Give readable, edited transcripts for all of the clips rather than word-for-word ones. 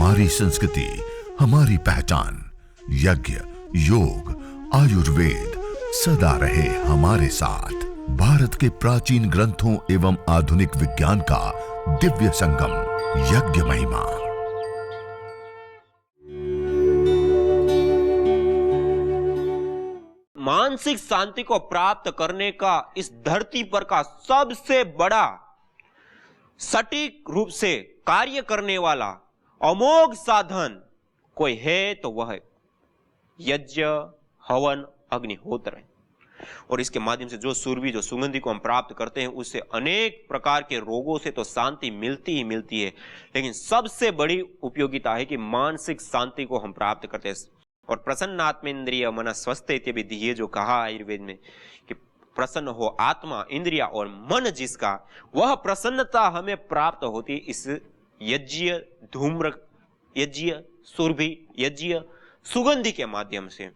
हमारी संस्कृति, हमारी पहचान। यज्ञ, योग, आयुर्वेद सदा रहे हमारे साथ। भारत के प्राचीन ग्रंथों एवं आधुनिक विज्ञान का दिव्य संगम, यज्ञ महिमा। मानसिक शांति को प्राप्त करने का इस धरती पर का सबसे बड़ा सटीक रूप से कार्य करने वाला अमोघ साधन कोई है तो वह यज्ञ, हवन, अग्निहोत्र है। और इसके माध्यम से जो सुरभि, जो सुगंधि को हम प्राप्त करते हैं, उससे अनेक प्रकार के रोगों से तो शांति मिलती ही मिलती है, लेकिन सबसे बड़ी उपयोगिता है कि मानसिक शांति को हम प्राप्त करते हैं। और प्रसन्नात्मेन्द्रिय मन स्वस्थ इत्यादि ये जो कहा आयुर्वेद में कि प्रसन्न हो आत्मा, इंद्रिया और मन जिसका, वह प्रसन्नता हमें प्राप्त होती इस यज्ञ, धूम्र, यज्ञ, सुरभि, यज्ञ, सुगंधि के माध्यम से।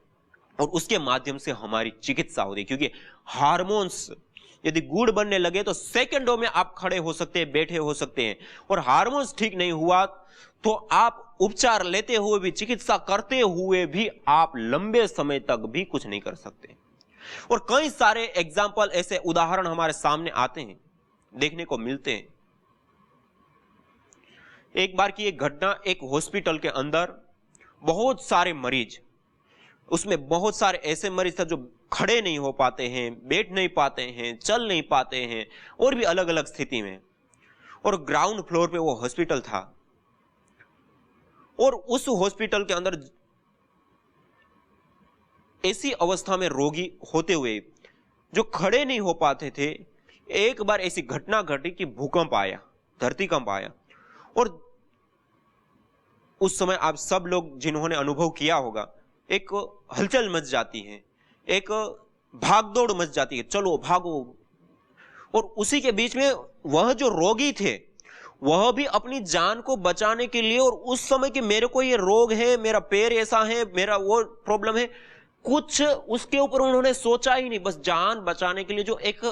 और उसके माध्यम से हमारी चिकित्सा होती है, क्योंकि हार्मोन्स यदि गुड़ बनने लगे तो सेकंडों में आप खड़े हो सकते हैं, बैठे हो सकते हैं। और हार्मोन्स ठीक नहीं हुआ तो आप उपचार लेते हुए भी, चिकित्सा करते हुए भी आप लंबे समय तक भी कुछ नहीं कर सकते। और कई सारे एग्जाम्पल, ऐसे उदाहरण हमारे सामने आते हैं, देखने को मिलते हैं। एक बार की एक घटना, एक हॉस्पिटल के अंदर बहुत सारे मरीज, उसमें बहुत सारे ऐसे मरीज थे जो खड़े नहीं हो पाते हैं, बैठ नहीं पाते हैं, चल नहीं पाते हैं, और भी अलग अलग स्थिति में। और ग्राउंड फ्लोर पे वो हॉस्पिटल था। और उस हॉस्पिटल के अंदर ऐसी अवस्था में रोगी होते हुए जो खड़े नहीं हो पाते थे, एक बार ऐसी घटना घटी कि भूकंप आया, धरतीकंप आया। और उस समय आप सब लोग जिन्होंने अनुभव किया होगा, एक हलचल मच जाती है, एक भागदौड़ मच जाती है, चलो भागो। और उसी के बीच में वह जो रोगी थे, वह भी अपनी जान को बचाने के लिए, और उस समय कि मेरे को ये रोग है, मेरा पैर ऐसा है, मेरा वो प्रॉब्लम है, कुछ उसके ऊपर उन्होंने सोचा ही नहीं। बस जान बचाने के लिए जो एक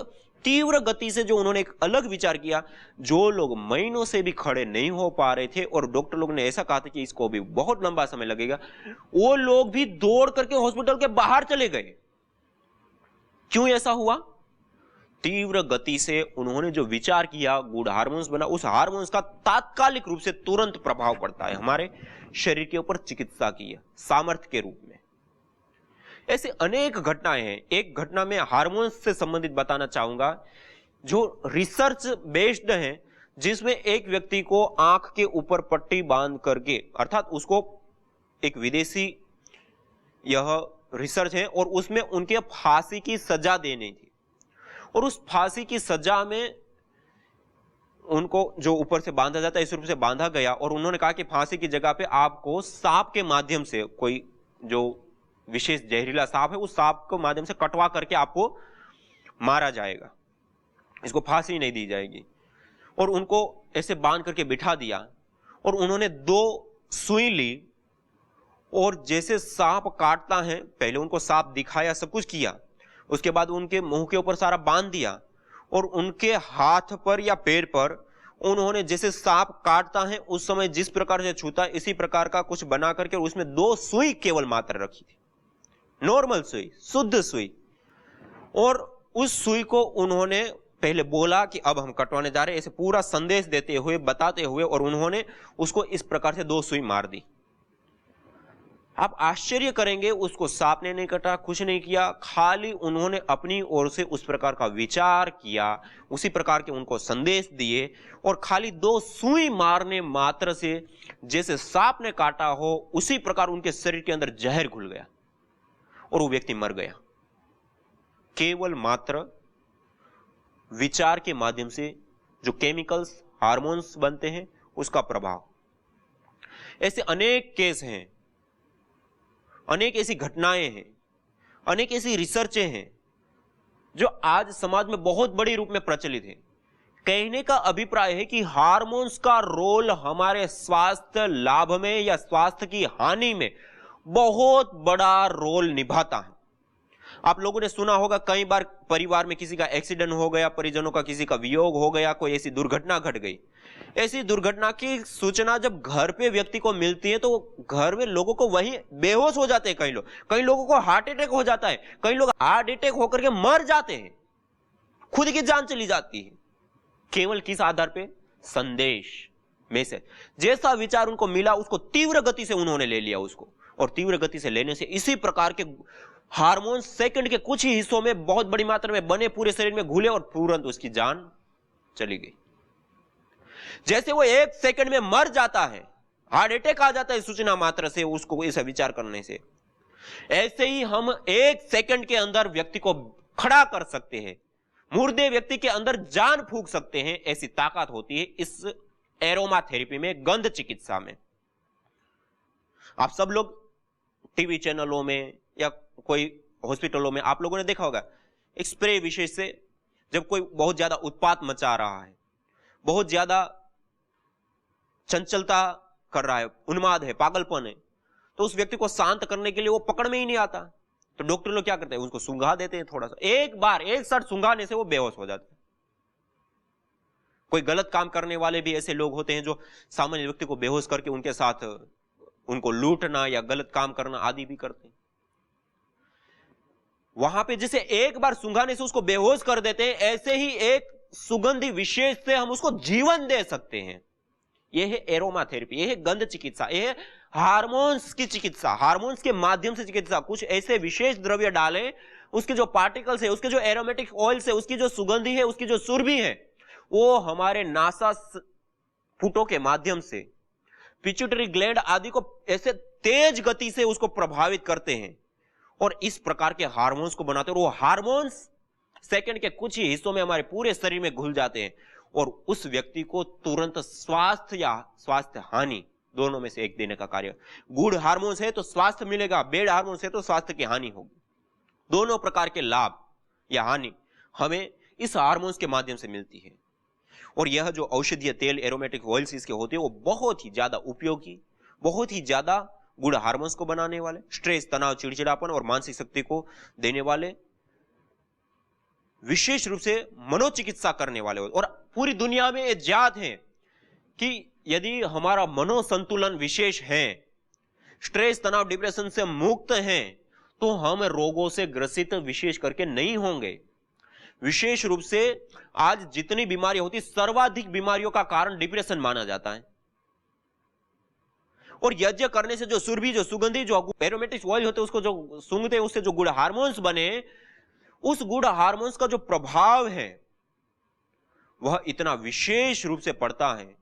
तीव्र गति से जो उन्होंने एक अलग विचार किया। जो लोग महीनों से भी खड़े नहीं हो पा रहे थे और डॉक्टर लोग ने ऐसा कहा था कि इसको भी बहुत लंबा समय लगेगा, वो लोग भी दौड़ करके हॉस्पिटल के बाहर चले गए। क्यों ऐसा हुआ? तीव्र गति से उन्होंने जो विचार किया, गुड हार्मोन्स बना, उस हार्मोन्स का तात्कालिक रूप से तुरंत प्रभाव पड़ता है हमारे शरीर के ऊपर चिकित्सा की सामर्थ्य के रूप में। ऐसे अनेक घटनाएं हैं। एक घटना में हार्मोन्स से संबंधित बताना चाहूंगा, जो रिसर्च बेस्ड है, जिसमें एक व्यक्ति को आंख के ऊपर पट्टी बांध करके, अर्थात उसको एक विदेशी यह रिसर्च है, और उसमें उनके फांसी की सजा देनी थी। और उस फांसी की सजा में उनको जो ऊपर से बांधा जाता है, इस रूप से बांधा गया। और उन्होंने कहा कि फांसी की जगह पे आपको सांप के माध्यम से, कोई जो विशेष जहरीला सांप है, उस सांप के माध्यम से कटवा करके आपको मारा जाएगा, इसको फांसी नहीं दी जाएगी। और उनको ऐसे बांध करके बिठा दिया, और उन्होंने 2 सुई ली, और जैसे सांप काटता है, पहले उनको सांप दिखाया, सब कुछ किया, उसके बाद उनके मुंह के ऊपर सारा बांध दिया, और उनके हाथ पर या पैर पर उन्होंने जैसे सांप काटता है उस समय जिस प्रकार से छूता है, इसी प्रकार का कुछ बना करके उसमें 2 सुई केवल मात्र रखी थी, नॉर्मल सुई, शुद्ध सुई। और उस सुई को उन्होंने पहले बोला कि अब हम कटवाने जा रहे हैं, ऐसे पूरा संदेश देते हुए, बताते हुए, और उन्होंने उसको इस प्रकार से 2 सुई मार दी। आप आश्चर्य करेंगे, उसको सांप ने नहीं कटा, कुछ नहीं किया, खाली उन्होंने अपनी ओर से उस प्रकार का विचार किया, उसी प्रकार के उनको संदेश दिए, और खाली 2 सुई मारने मात्र से जैसे सांप ने काटा हो, उसी प्रकार उनके शरीर के अंदर जहर घुल गया और वो व्यक्ति मर गया। केवल मात्र विचार के माध्यम से जो केमिकल्स, हार्मोन्स बनते हैं, उसका प्रभाव। ऐसे अनेक केस हैं, अनेक ऐसी घटनाएं हैं, अनेक ऐसी रिसर्चें हैं जो आज समाज में बहुत बड़ी रूप में प्रचलित है। कहने का अभिप्राय है कि हार्मोन्स का रोल हमारे स्वास्थ्य लाभ में या स्वास्थ्य की हानि में बहुत बड़ा रोल निभाता है। आप लोगों ने सुना होगा कई बार परिवार में किसी का एक्सीडेंट हो गया, परिजनों का किसी का वियोग हो गया, कोई ऐसी दुर्घटना घट गई। ऐसी दुर्घटना की सूचना जब घर पे व्यक्ति को मिलती है तो घर में लोगों को वहीं बेहोश हो जाते हैं। कई लोगों को हार्ट अटैक हो जाता है, कई लोग हार्ट अटैक होकर के मर जाते हैं, खुद की जान चली जाती है। केवल किस आधार पे? संदेश, मैसेज। जैसा विचार उनको मिला उसको तीव्र गति से उन्होंने ले लिया उसको, और तीव्र गति से लेने से इसी प्रकार के हार्मोन सेकंड के कुछ ही हिस्सों में बहुत बड़ी मात्रा में बने, पूरे शरीर में घुले और तुरंत उसकी जान चली गई। जैसे वो 1 सेकंड में मर जाता है, हार्ट अटैक आ जाता है सूचना मात्र से उसको ऐसा विचार करने से, ऐसे ही हम 1 सेकंड के अंदर व्यक्ति को खड़ा कर सकते हैं, मुर्दे व्यक्ति के अंदर जान फूंक सकते हैं। ऐसी ताकत होती है इस एरोमा थेरेपी में, गंध चिकित्सा में। आप सब लोग टीवी चैनलों में या कोई हॉस्पिटलों में आप लोगों ने देखा होगा एक स्प्रे विशेष से, जब कोई बहुत ज्यादा उत्पात मचा रहा है, बहुत ज्यादा चंचलता कर रहा है, उन्माद है, पागलपन है, तो उस व्यक्ति को शांत करने के लिए वो पकड़ में ही नहीं आता, तो डॉक्टर लोग क्या करते हैं? उसको सूंघा देते हैं थोड़ा सा। एक शॉट सूंघाने से वो बेहोश हो जाता है। कोई गलत काम करने वाले भी ऐसे लोग होते हैं जो सामान्य व्यक्ति को बेहोश करके उनके साथ उनको लूटना या गलत काम करना आदि भी करते हैं। वहां पे जैसे एक बार सूंघाने से उसको बेहोश कर देते हैं, ऐसे ही एक सुगंधी विशेष से हम उसको जीवन दे सकते हैं। यह है एरोमा थेरेपी, यह है गंध चिकित्सा, यह है हार्मोन्स की चिकित्सा, हार्मोन्स के माध्यम से चिकित्सा। कुछ ऐसे विशेष द्रव्य डालें, उसके जो पार्टिकल्स है, उसके जो एरोमेटिक ऑयल्स है, उसकी जो सुगंधी है, उसकी जो सुरभि है, वो हमारे नासा फुटों के माध्यम से पिट्यूटरी ग्लैंड आदि को ऐसे तेज गति से उसको प्रभावित करते हैं और इस प्रकार के हार्मोन्स को बनाते हैं। और वो हार्मोन्स सेकंड के कुछ ही हिस्सों में हमारे पूरे शरीर में घुल जाते हैं और उस व्यक्ति को तुरंत स्वास्थ्य या स्वास्थ्य हानि दोनों में से एक देने का कार्य। गुड हार्मोन्स है तो स्वास्थ्य मिलेगा, बैड हार्मोन्स है तो स्वास्थ्य की हानि होगी। दोनों प्रकार के लाभ या हानि हमें इस हार्मोन्स के माध्यम से मिलती है। और यह जो औषधीय तेल, एरोमेटिक ऑयल्स इसके होते हैं, वो बहुत ही ज्यादा उपयोगी, बहुत ही ज्यादा गुड हार्मोन्स को बनाने वाले, स्ट्रेस, तनाव, चिड़चिड़ापन और मानसिक शक्ति को देने वाले, विशेष रूप से मनोचिकित्सा करने वाले। और पूरी दुनिया में ये ज्ञात है कि यदि हमारा मनोसंतुलन विशेष है, स्ट्रेस, तनाव, डिप्रेशन से मुक्त हैं, तो हम रोगों से ग्रसित विशेष करके नहीं होंगे। विशेष रूप से आज जितनी बीमारियां होती, सर्वाधिक बीमारियों का कारण डिप्रेशन माना जाता है। और यज्ञ करने से जो सुरभि, जो सुगंधी, जो एरोमेटिक ऑयल होते हैं, उसको जो सूंघते हैं, उससे जो गुड हार्मोन्स बने, उस गुड हार्मोन्स का जो प्रभाव है वह इतना विशेष रूप से पड़ता है,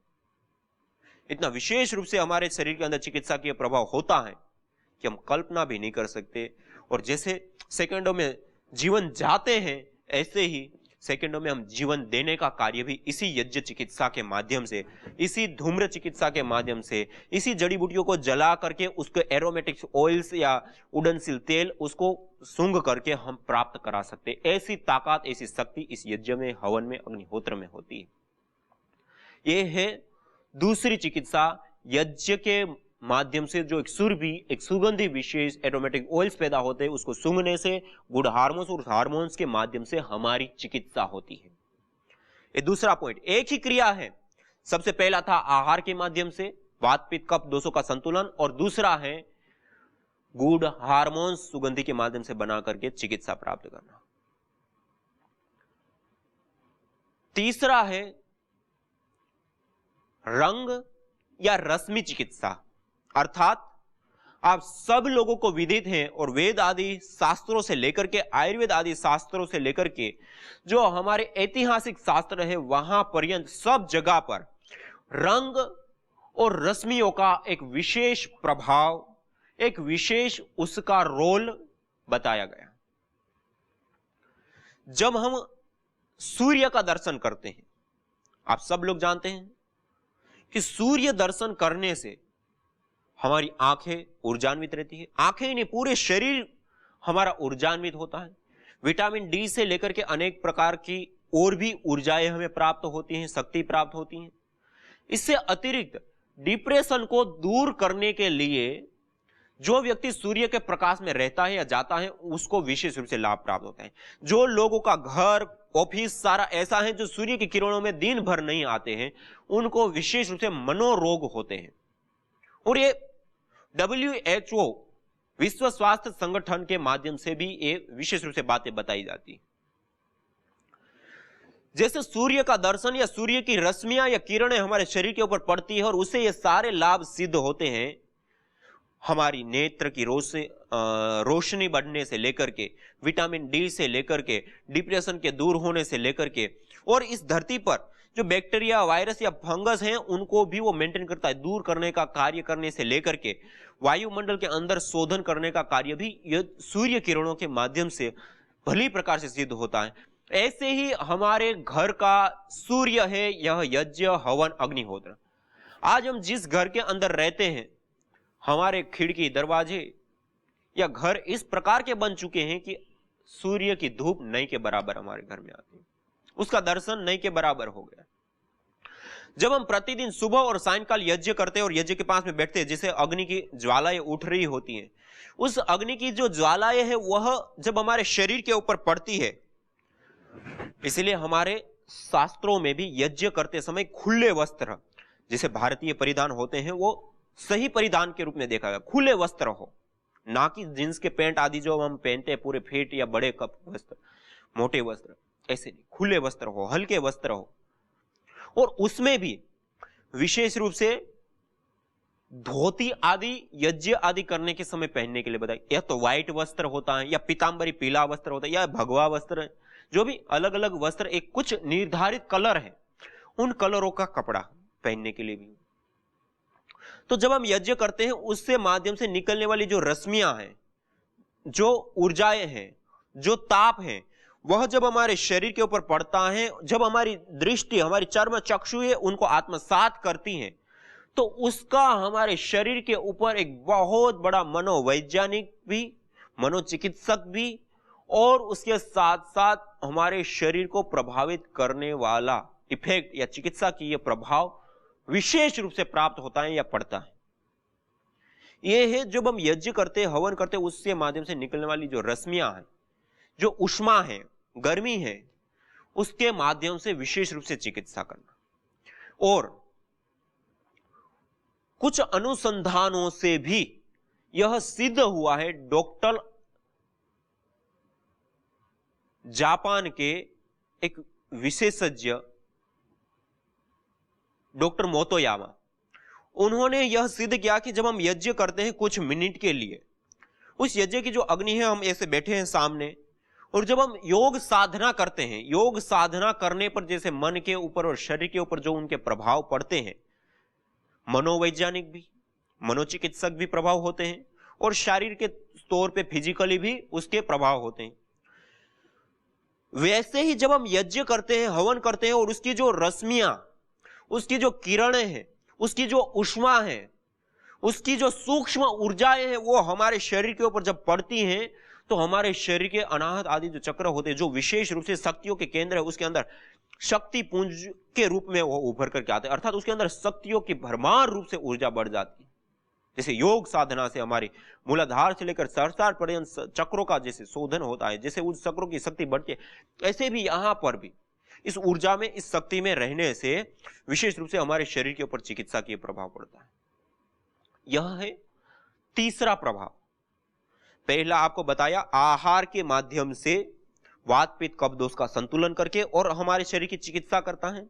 इतना विशेष रूप से हमारे शरीर के अंदर चिकित्सा के प्रभाव होता है कि हम कल्पना भी नहीं कर सकते। और जैसे सेकंडों में जीवन जाते हैं, ऐसे ही सेकंडों में हम जीवन देने का कार्य भी इसी यज्ञ चिकित्सा के माध्यम से, इसी धूम्र चिकित्सा के माध्यम से, इसी जड़ी बूटियों को जला करके उसके एरोमेटिक ऑयल्स या उड़नशील तेल उसको सूंघ करके हम प्राप्त करा सकते हैं। ऐसी ताकत, ऐसी शक्ति इस यज्ञ में, हवन में, अग्निहोत्र में होती है। यह है दूसरी चिकित्सा, यज्ञ के माध्यम से जो एक सुरभि, एक सुगंधी विशेष एरोमेटिक ऑयल्स पैदा होते हैं, उसको सूंघने से गुड हार्मोन्स और हार्मोन्स के माध्यम से हमारी चिकित्सा होती है। ये दूसरा पॉइंट। एक ही क्रिया है, सबसे पहला था आहार के माध्यम से वात, पित्त, कफ दोषों का संतुलन, और दूसरा है गुड हार्मोन्स सुगंधी के माध्यम से बना करके चिकित्सा प्राप्त करना। तीसरा है रंग या रश्मि चिकित्सा, अर्थात आप सब लोगों को विदित है और वेद आदि शास्त्रों से लेकर के, आयुर्वेद आदि शास्त्रों से लेकर के जो हमारे ऐतिहासिक शास्त्र है, वहां पर्यंत सब जगह पर रंग और रश्मियों का एक विशेष प्रभाव, एक विशेष उसका रोल बताया गया। जब हम सूर्य का दर्शन करते हैं, आप सब लोग जानते हैं कि सूर्य दर्शन करने से हमारी आंखें ऊर्जान्वित रहती है। आंखें ही नहीं, पूरे शरीर हमारा ऊर्जान्वित होता है। विटामिन डी से लेकर के अनेक प्रकार की और भी ऊर्जाएं हमें प्राप्त होती हैं, शक्ति प्राप्त होती हैं। इससे अतिरिक्त डिप्रेशन को दूर करने के लिए जो व्यक्ति सूर्य के प्रकाश में रहता है या जाता है उसको विशेष रूप से लाभ प्राप्त होता है। जो लोगों का घर ऑफिस सारा ऐसा है जो सूर्य की किरणों में दिन भर नहीं आते हैं, उनको विशेष रूप से मनोरोग होते हैं। और ये WHO विश्व स्वास्थ्य संगठन के माध्यम से भी ये विशेष रूप से बातें बताई जाती है। जैसे सूर्य का दर्शन या सूर्य की रश्मियां या किरणें हमारे शरीर के ऊपर पड़ती है और उससे ये सारे लाभ सिद्ध होते हैं। हमारी नेत्र की रोशनी बढ़ने से लेकर के, विटामिन डी से लेकर के, डिप्रेशन के दूर होने से लेकर के, और इस धरती पर जो बैक्टीरिया, वायरस या फंगस हैं उनको भी वो मेंटेन करता है, दूर करने का कार्य करने से लेकर के वायुमंडल के अंदर शोधन करने का कार्य भी ये सूर्य किरणों के माध्यम से भली प्रकार से सिद्ध होता है। ऐसे ही हमारे घर का सूर्य है यह यज्ञ, हवन, अग्निहोत्र। आज हम जिस घर के अंदर रहते हैं, हमारे खिड़की, दरवाजे या घर इस प्रकार के बन चुके हैं कि सूर्य की धूप नहीं के बराबर हमारे घर में आती है, उसका दर्शन नहीं के बराबर हो गया। जब हम प्रतिदिन सुबह और सायंकाल यज्ञ करते हैं और यज्ञ के पास में बैठते हैं, जिसे अग्नि की ज्वालाएं उठ रही होती हैं, उस अग्नि की जो ज्वालाएं है वह जब हमारे शरीर के ऊपर पड़ती है, इसलिए हमारे शास्त्रों में भी यज्ञ करते समय खुले वस्त्र, जिसे भारतीय परिधान होते हैं, वो सही परिधान के रूप में देखा गया। खुले वस्त्र हो, ना कि जींस के पैंट आदि जो हम पहनते हैं पूरे फिट या बड़े कप वस्त्र, मोटे वस्त्र, ऐसे नहीं, खुले वस्त्र हो, हल्के वस्त्र हो। और उसमें भी विशेष रूप से धोती आदि यज्ञ आदि करने के समय पहनने के लिए बताया। या तो व्हाइट वस्त्र होता है, या पीतांबरी पीला वस्त्र होता है, या भगवा वस्त्र है, जो भी अलग अलग वस्त्र, एक कुछ निर्धारित कलर है, उन कलरों का कपड़ा पहनने के लिए भी। तो जब हम यज्ञ करते हैं, उससे माध्यम से निकलने वाली जो रश्मियां हैं, जो ऊर्जाएं हैं, जो ताप है, वह जब हमारे शरीर के ऊपर पड़ता है, जब हमारी दृष्टि, हमारी चर्म चक्षु है उनको आत्मसात करती है, तो उसका हमारे शरीर के ऊपर एक बहुत बड़ा मनोवैज्ञानिक भी, मनोचिकित्सक भी, और उसके साथ साथ हमारे शरीर को प्रभावित करने वाला इफेक्ट या चिकित्सा की यह प्रभाव विशेष रूप से प्राप्त होता है या पड़ता है। यह है जब हम यज्ञ करते, हवन करते, उसके माध्यम से निकलने वाली जो रश्मियां हैं, जो उष्मा है, गर्मी है, उसके माध्यम से विशेष रूप से चिकित्सा करना। और कुछ अनुसंधानों से भी यह सिद्ध हुआ है। डॉक्टर जापान के एक विशेषज्ञ डॉक्टर मोतोयामा, उन्होंने यह सिद्ध किया कि जब हम यज्ञ करते हैं कुछ मिनट के लिए, उस यज्ञ की जो अग्नि है, हम ऐसे बैठे हैं सामने, और जब हम योग साधना करते हैं, योग साधना करने पर जैसे मन के ऊपर और शरीर के ऊपर जो उनके प्रभाव पड़ते हैं, मनोवैज्ञानिक भी, मनोचिकित्सक भी प्रभाव होते हैं, और शारीर के तौर पे फिजिकली भी उसके प्रभाव होते हैं। वैसे ही जब हम यज्ञ करते हैं, हवन करते हैं, और उसकी जो रश्मियां, उसकी जो किरणें हैं, उसकी जो उष्मा है, उसकी जो सूक्ष्म ऊर्जाएं हैं, वो हमारे शरीर के ऊपर जब पड़ती हैं, तो हमारे शरीर के अनाहत आदि जो चक्र होते हैं, जो विशेष रूप से शक्तियों के केंद्र है, उसके अंदर शक्ति पुंज के रूप में वो उभर करके आते हैं, अर्थात उसके अंदर शक्तियों की भरमार रूप से ऊर्जा बढ़ जाती है। जैसे योग साधना से हमारी मूलाधार से लेकर सहस्रार पर्यंत चक्रों का जैसे शोधन होता है, जैसे उस चक्रों की शक्ति बढ़ती है, ऐसे भी यहां पर भी इस ऊर्जा में, इस शक्ति में रहने से विशेष रूप से हमारे शरीर के ऊपर चिकित्सा की प्रभाव पड़ता है। यह है तीसरा प्रभाव। पहला आपको बताया आहार के माध्यम से वात पित्त कफ दोष का संतुलन करके और हमारे शरीर की चिकित्सा करता है।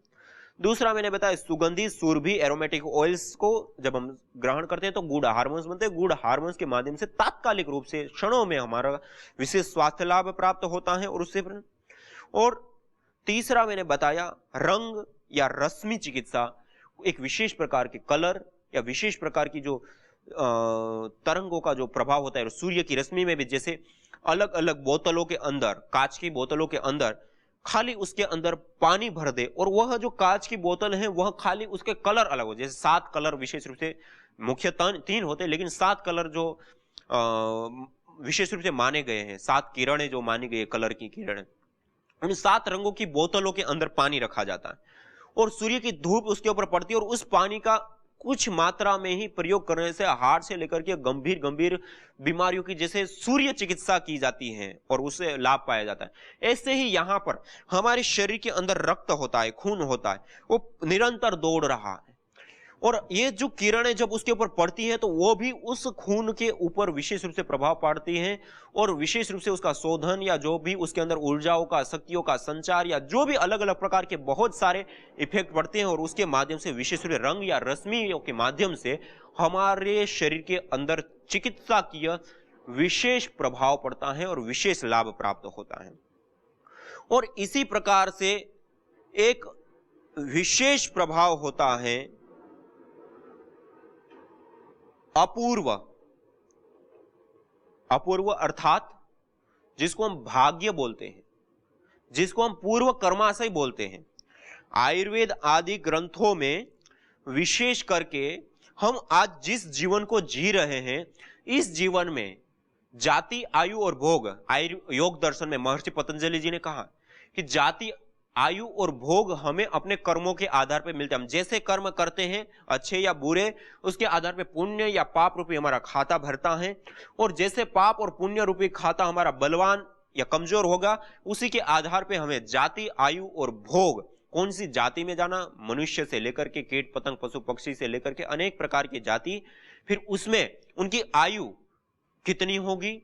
दूसरा मैंने बताया सुगंधित सुरभि एरोमेटिक ऑयल्स को जब हम ग्रहण करते हैं तो गुड हार्मोन्स बनते हैं। गुड हार्मोन्स के माध्यम से तात्कालिक रूप से क्षणों में हमारा विशेष स्वास्थ्य लाभ प्राप्त होता है। और तीसरा मैंने बताया रंग या रश्मि चिकित्सा, एक विशेष प्रकार के कलर या विशेष प्रकार की जो तरंगों का जो प्रभाव होता है सूर्य की रश्मि में भी, जैसे अलग अलग बोतलों के अंदर, कांच की बोतलों के अंदर खाली उसके अंदर पानी भर दे और वह जो कांच की बोतल है वह खाली उसके कलर अलग हो, जैसे 7 कलर विशेष रूप से, मुख्य 3 होते हैं लेकिन 7 कलर जो विशेष रूप से माने गए हैं, 7 किरणें जो मानी गई है, कलर की किरणें, उन 7 रंगों की बोतलों के अंदर पानी रखा जाता है और सूर्य की धूप उसके ऊपर पड़ती है और उस पानी का कुछ मात्रा में ही प्रयोग करने से हार्ट से लेकर के गंभीर गंभीर बीमारियों की जैसे सूर्य चिकित्सा की जाती है और उससे लाभ पाया जाता है। ऐसे ही यहाँ पर हमारे शरीर के अंदर रक्त होता है, खून होता है, वो निरंतर दौड़ रहा है और ये जो किरणें जब उसके ऊपर पड़ती हैं तो वो भी उस खून के ऊपर विशेष रूप से प्रभाव पाड़ती हैं और विशेष रूप से उसका शोधन या जो भी उसके अंदर ऊर्जाओं का, शक्तियों का संचार या जो भी अलग अलग प्रकार के बहुत सारे इफेक्ट पड़ते हैं और उसके माध्यम से विशेष रूप से रंग या रश्मियों के माध्यम से हमारे शरीर के अंदर चिकित्सकीय विशेष प्रभाव पड़ता है और विशेष लाभ प्राप्त होता है। और इसी प्रकार से एक विशेष प्रभाव होता है अपूर्व। अपूर्व अर्थात जिसको हम भाग्य बोलते हैं, जिसको हम पूर्व कर्माशय बोलते हैं। आयुर्वेद आदि ग्रंथों में विशेष करके हम आज जिस जीवन को जी रहे हैं, इस जीवन में जाति, आयु और भोग, योग दर्शन में महर्षि पतंजलि जी ने कहा कि जाति, आयु और भोग हमें अपने कर्मों के आधार पर मिलते हैं। हम जैसे कर्म करते हैं, अच्छे या बुरे, उसके आधार पर पुण्य या पाप रूपी हमारा खाता भरता है और जैसे पाप और पुण्य रूपी खाता हमारा बलवान या कमजोर होगा, उसी के आधार पर हमें जाति, आयु और भोग, कौन सी जाति में जाना, मनुष्य से लेकर के कीट पतंग, पशु पक्षी से लेकर के अनेक प्रकार की जाति, फिर उसमें उनकी आयु कितनी होगी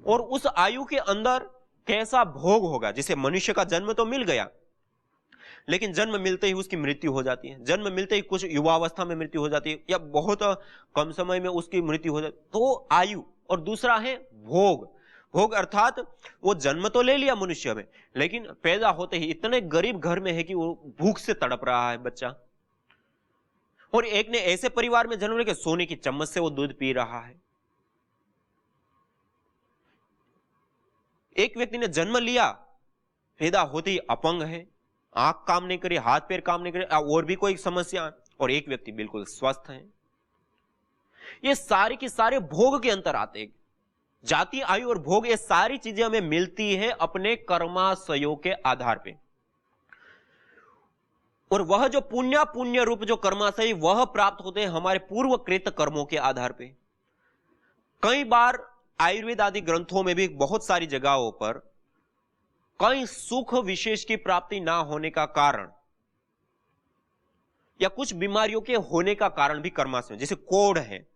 और उस आयु के अंदर कैसा भोग होगा। जैसे मनुष्य का जन्म तो मिल गया, लेकिन जन्म मिलते ही उसकी मृत्यु हो जाती है, जन्म मिलते ही कुछ युवावस्था में मृत्यु हो जाती है या बहुत कम समय में उसकी मृत्यु हो जाती है। तो आयु, और दूसरा है भोग। भोग अर्थात वो जन्म तो ले लिया मनुष्य में, लेकिन पैदा होते ही इतने गरीब घर में है कि वो भूख से तड़प रहा है बच्चा, और एक ने ऐसे परिवार में जन्म लेके सोने की चम्मच से वो दूध पी रहा है। एक व्यक्ति ने जन्म लिया, पैदा होते ही अपंग है, आंख काम नहीं करे, हाथ पैर काम नहीं करे, और भी कोई समस्या, और एक व्यक्ति बिल्कुल स्वस्थ है। ये सारे के सारे भोग के अंतर आते हैं। जाति, आयु और भोग, ये सारी चीजें हमें मिलती है अपने कर्माशयों के आधार पे, और वह जो पुण्य रूप जो कर्माशय वह प्राप्त होते हैं हमारे पूर्वकृत कर्मों के आधार पे। कई बार आयुर्वेद आदि ग्रंथों में भी बहुत सारी जगहों पर कई सुख विशेष की प्राप्ति ना होने का कारण या कुछ बीमारियों के होने का कारण भी कर्माशय, जैसे कोढ़ है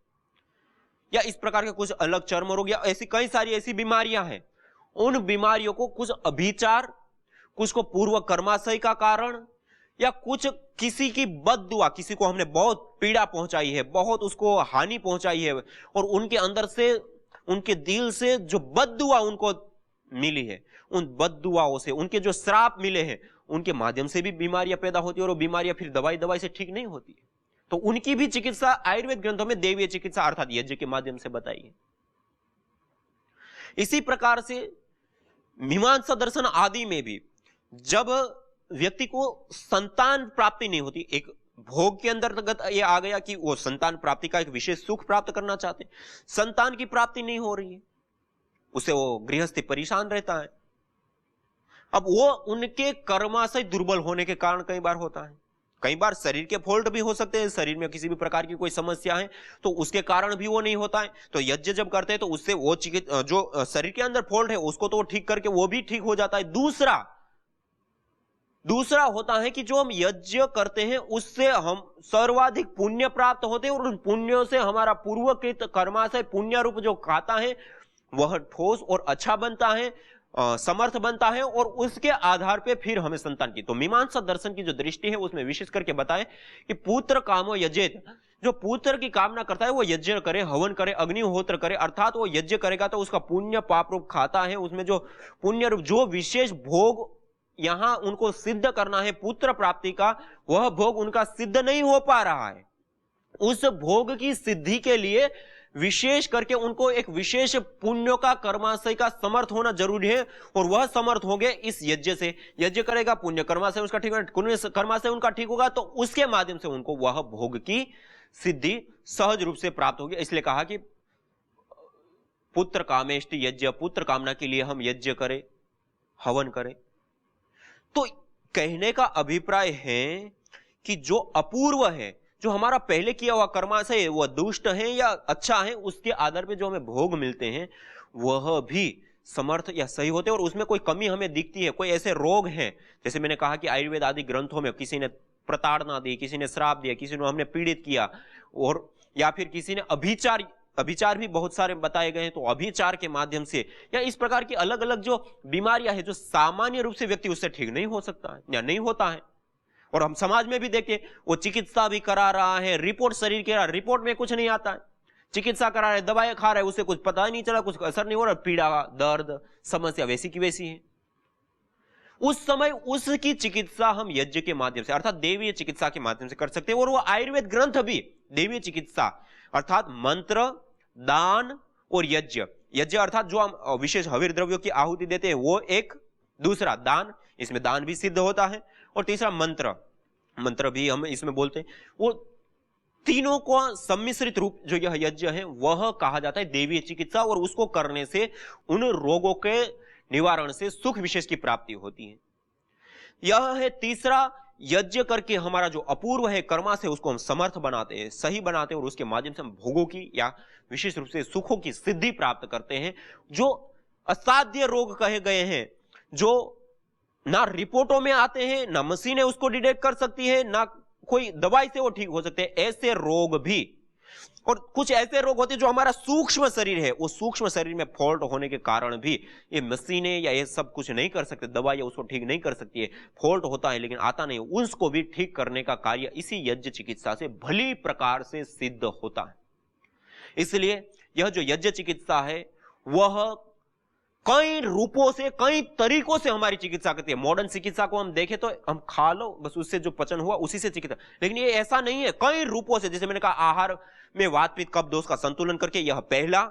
या इस प्रकार के कुछ अलग चर्म रोग या ऐसी कई सारी ऐसी बीमारियां हैं, उन बीमारियों को कुछ अभिचार, कुछ को पूर्व कर्माशय का कारण, या कुछ किसी की बद्दुआ, किसी को हमने बहुत पीड़ा पहुंचाई है, बहुत उसको हानि पहुंचाई है, और उनके अंदर से, उनके दिल से जो बद्दुआ उनको मिली है, उन बद्दुआओं से, उनके जो श्राप मिले हैं, उनके माध्यम से भी बीमारियां पैदा होती है, और वो बीमारियां फिर दवाई से ठीक नहीं होती है। तो उनकी भी चिकित्सा आयुर्वेद ग्रंथों में देवीय चिकित्सा अर्थात यज्ञ के माध्यम से बताई है। इसी प्रकार से मीमांसा दर्शन आदि में भी जब व्यक्ति को संतान प्राप्ति नहीं होती, एक भोग के अंतर्गत ये आ गया कि वो संतान प्राप्ति का एक विशेष सुख प्राप्त करना चाहते हैं, संतान की प्राप्ति नहीं हो रही है, उसे वो गृहस्थी परेशान रहता है। अब वो उनके कर्माशय दुर्बल होने के कारण कई बार होता है। कई बार शरीर के फॉल्ट भी हो सकते हैं, शरीर में किसी भी प्रकार की कोई समस्या है तो उसके कारण भी वो नहीं होता है। तो यज्ञ जब करते हैं तो उससे वो जो शरीर के अंदर फॉल्ट है उसको तो वो ठीक करके वो भी ठीक हो जाता है। दूसरा होता है कि जो हम यज्ञ करते हैं उससे हम सर्वाधिक पुण्य प्राप्त होते हैं, और उन पुण्यों से हमारा पूर्वकृत कर्माशय पुण्य रूप जो खाता है वह ठोस और अच्छा बनता है, समर्थ बनता है, और उसके आधार पे फिर हमें संतान की। तो मीमांसा दर्शन की जो दृष्टि है उसमें विशेष करके बताएं कि पुत्र कामो यजेत, जो पुत्र की कामना करता है वो यज्ञ करे, हवन करे, अग्निहोत्र करे, अर्थात वो यज्ञ करेगा तो उसका पुण्य पाप रूप खाता है, उसमें जो पुण्य रूप जो विशेष भोग यहां उनको सिद्ध करना है पुत्र प्राप्ति का, वह भोग उनका सिद्ध नहीं हो पा रहा है। उस भोग की सिद्धि के लिए विशेष करके उनको एक विशेष पुण्यों का कर्माशय का समर्थ होना जरूरी है, और वह समर्थ होंगे इस यज्ञ से। यज्ञ करेगा, पुण्य कर्माशय उसका ठीक होगा, पुण्य कर्माशय उनका ठीक होगा, तो उसके माध्यम से उनको वह भोग की सिद्धि सहज रूप से प्राप्त होगी। इसलिए कहा कि पुत्र कामेष्टि यज्ञ, पुत्र कामना के लिए हम यज्ञ करें, हवन करें। तो कहने का अभिप्राय है कि जो अपूर्व है, जो हमारा पहले किया हुआ कर्माशय है वह दुष्ट है या अच्छा है, उसके आधार पे जो हमें भोग मिलते हैं वह भी समर्थ या सही होते हैं और उसमें कोई कमी हमें दिखती है। कोई ऐसे रोग हैं, जैसे मैंने कहा कि आयुर्वेद आदि ग्रंथों में किसी ने प्रताड़ना दी, किसी ने श्राप दिया, किसी ने हमने पीड़ित किया, और या फिर किसी ने अभिचार भी बहुत सारे बताए गए हैं, तो अभिचार के माध्यम से या इस प्रकार की अलग अलग जो बीमारियां हैं जो सामान्य रूप से व्यक्ति उससे ठीक नहीं हो सकता है या नहीं होता है। और हम समाज में भी देखते वो चिकित्सा भी करा रहा है, रिपोर्ट शरीर के रिपोर्ट में कुछ नहीं आता है, चिकित्सा करा रहा है, दवाएं खा रहा है, उससे कुछ पता ही नहीं चला, कुछ असर नहीं हो रहा, पीड़ा दर्द समस्या वैसी की वैसी है। उस समय उसकी चिकित्सा हम यज्ञ के माध्यम से अर्थात देवीय चिकित्सा के माध्यम से कर सकते हैं। और वो आयुर्वेद ग्रंथ भी देवीय चिकित्सा अर्थात मंत्र, दान और यज्ञ, यज्ञ अर्थात जो हम विशेष हविर द्रव्यों की आहुति देते हैं वो एक, दूसरा दान, इसमें दान भी सिद्ध होता है, और तीसरा मंत्र, मंत्र भी हम इसमें बोलते हैं। वो तीनों को सम्मिश्रित रूप जो यह यज्ञ है वह कहा जाता है देवीय चिकित्सा, और उसको करने से उन रोगों के निवारण से सुख विशेष की प्राप्ति होती है। यह है तीसरा, यज्ञ करके हमारा जो अपूर्व है कर्मा से उसको हम समर्थ बनाते हैं, सही बनाते हैं, और उसके माध्यम से हम भोगों की या विशेष रूप से सुखों की सिद्धि प्राप्त करते हैं। जो असाध्य रोग कहे गए हैं, जो ना रिपोर्टों में आते हैं, ना मशीनें उसको डिटेक्ट कर सकती है, ना कोई दवाई से वो ठीक हो सकते हैं, ऐसे रोग भी। और कुछ ऐसे रोग होते हैं जो हमारा सूक्ष्म शरीर है, वो सूक्ष्म शरीर में फॉल्ट होने के कारण भी ये मशीनें या ये सब कुछ नहीं कर सकते, दवाई उसको ठीक नहीं कर सकती है, फॉल्ट होता है लेकिन आता नहीं, उसको भी ठीक करने का कार्य इसी यज्ञ चिकित्सा से भली प्रकार से सिद्ध होता है। इसलिए यह जो यज्ञ चिकित्सा है वह कई रूपों से, कई तरीकों से हमारी चिकित्सा करती है। मॉडर्न चिकित्सा को हम देखें तो हम खा लो बस, उससे जो पचन हुआ उसी से चिकित्सा, लेकिन ये ऐसा नहीं है, कई रूपों से। जैसे मैंने कहा आहार में वात पित्त कफ दोष का संतुलन करके, यह पहला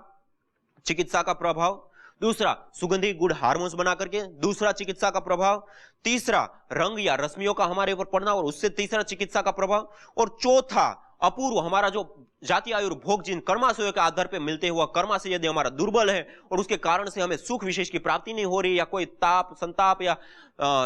चिकित्सा का प्रभाव। दूसरा सुगंधी गुड़ हार्मोन्स बना करके, दूसरा चिकित्सा का प्रभाव। तीसरा रंग या रश्मियों का हमारे ऊपर पड़ना, और उससे तीसरा चिकित्सा का प्रभाव। और चौथा अपूर्व हमारा जो जाति आयुर्भोग जिन कर्माशयों के आधार पर मिलते हुआ कर्माशय यदि हमारा दुर्बल है और उसके कारण से हमें सुख विशेष की प्राप्ति नहीं हो रही, या कोई ताप संताप या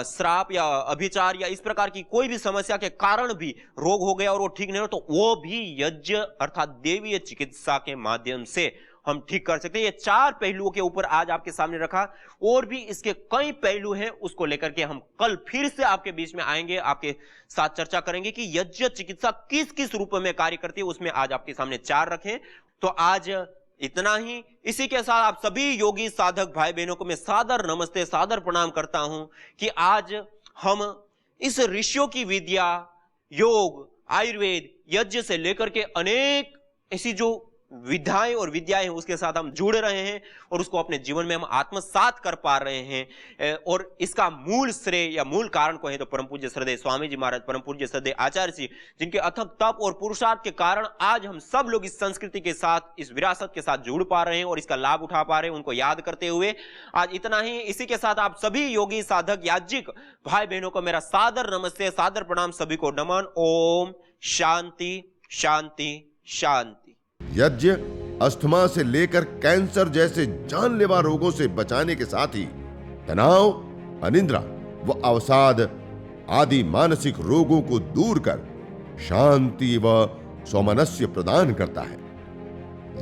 श्राप या अभिचार या इस प्रकार की कोई भी समस्या के कारण भी रोग हो गया और वो ठीक नहीं हो, तो वो भी यज्ञ अर्थात देवीय चिकित्सा के माध्यम से हम ठीक कर सकते हैं। ये चार पहलुओं के ऊपर आज आपके सामने रखा, और भी इसके कई पहलू हैं, उसको लेकर के हम कल फिर से आपके बीच में आएंगे, आपके साथ चर्चा करेंगे कि यज्ञ चिकित्सा किस किस रूप में कार्य करती है। उसमें आज आपके सामने चार रखे। तो आज इतना ही। इसी के साथ आप सभी योगी साधक भाई बहनों को मैं सादर नमस्ते, सादर प्रणाम करता हूं कि आज हम इस ऋषियों की विद्या, योग, आयुर्वेद, यज्ञ से लेकर के अनेक ऐसी जो विधाएं और विद्याएं हैं उसके साथ हम जुड़ रहे हैं और उसको अपने जीवन में हम आत्मसात कर पा रहे हैं। और इसका मूल श्रेय या मूल कारण को है तो परम पूज्य श्रद्धेय स्वामी जी महाराज, परम पूज्य श्रद्धेय आचार्य जी, जिनके अथक तप और पुरुषार्थ के कारण आज हम सब लोग इस संस्कृति के साथ, इस विरासत के साथ जुड़ पा रहे हैं और इसका लाभ उठा पा रहे हैं, उनको याद करते हुए आज इतना ही। इसी के साथ आप सभी योगी साधक याज्ञिक भाई बहनों को मेरा सादर नमस्ते, सादर प्रणाम, सभी को नमन। ओम शांति शांति शांति। यज्ञ अस्थमा से लेकर कैंसर जैसे जानलेवा रोगों से बचाने के साथ ही तनाव, अनिद्रा व अवसाद आदि मानसिक रोगों को दूर कर शांति व सौमनस्य प्रदान करता है।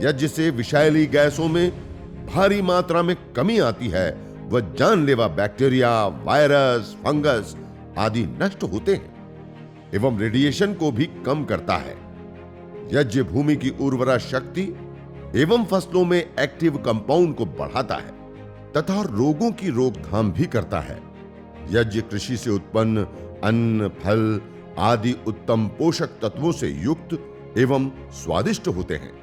यज्ञ से विषैली गैसों में भारी मात्रा में कमी आती है व जानलेवा बैक्टीरिया, वायरस, फंगस आदि नष्ट होते हैं एवं रेडिएशन को भी कम करता है। यज्ञ भूमि की उर्वरा शक्ति एवं फसलों में एक्टिव कंपाउंड को बढ़ाता है तथा रोगों की रोकथाम भी करता है। यज्ञ कृषि से उत्पन्न अन्न, फल आदि उत्तम पोषक तत्वों से युक्त एवं स्वादिष्ट होते हैं।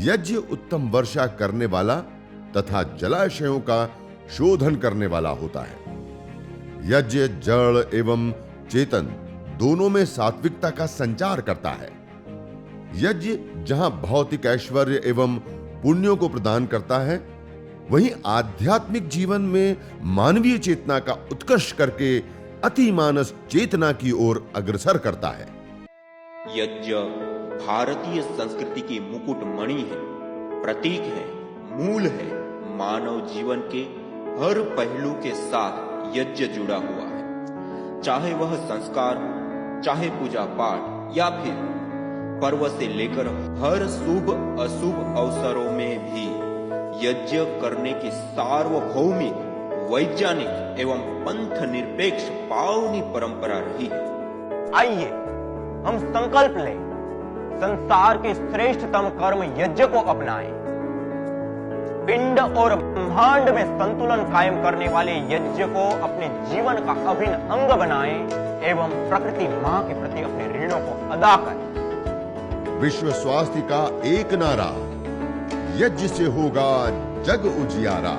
यज्ञ उत्तम वर्षा करने वाला तथा जलाशयों का शोधन करने वाला होता है। यज्ञ जड़ एवं चेतन दोनों में सात्विकता का संचार करता है। यज्ञ जहां भौतिक ऐश्वर्य एवं पुण्यों को प्रदान करता है, वहीं आध्यात्मिक जीवन में मानवीय चेतना का उत्कर्ष करके अतिमानस चेतना की ओर अग्रसर करता है। यज्ञ भारतीय संस्कृति की मुकुट मणि है, प्रतीक है, मूल है। मानव जीवन के हर पहलू के साथ यज्ञ जुड़ा हुआ है, चाहे वह संस्कार हो, चाहे पूजा पाठ या फिर पर्व से लेकर हर शुभ अशुभ अवसरों में भी यज्ञ करने की सार्वभौमिक, वैज्ञानिक एवं पंथ निरपेक्ष पावनी परंपरा रही है। आइए हम संकल्प लें, संसार के श्रेष्ठतम कर्म यज्ञ को अपनाएं। पिंड और ब्रह्मांड में संतुलन कायम करने वाले यज्ञ को अपने जीवन का अभिन्न अंग बनाएं एवं प्रकृति मां के प्रति अपने ऋणों को अदा करें। विश्व स्वास्थ्य का एक नारा, यज्ञ से होगा जग उजियारा।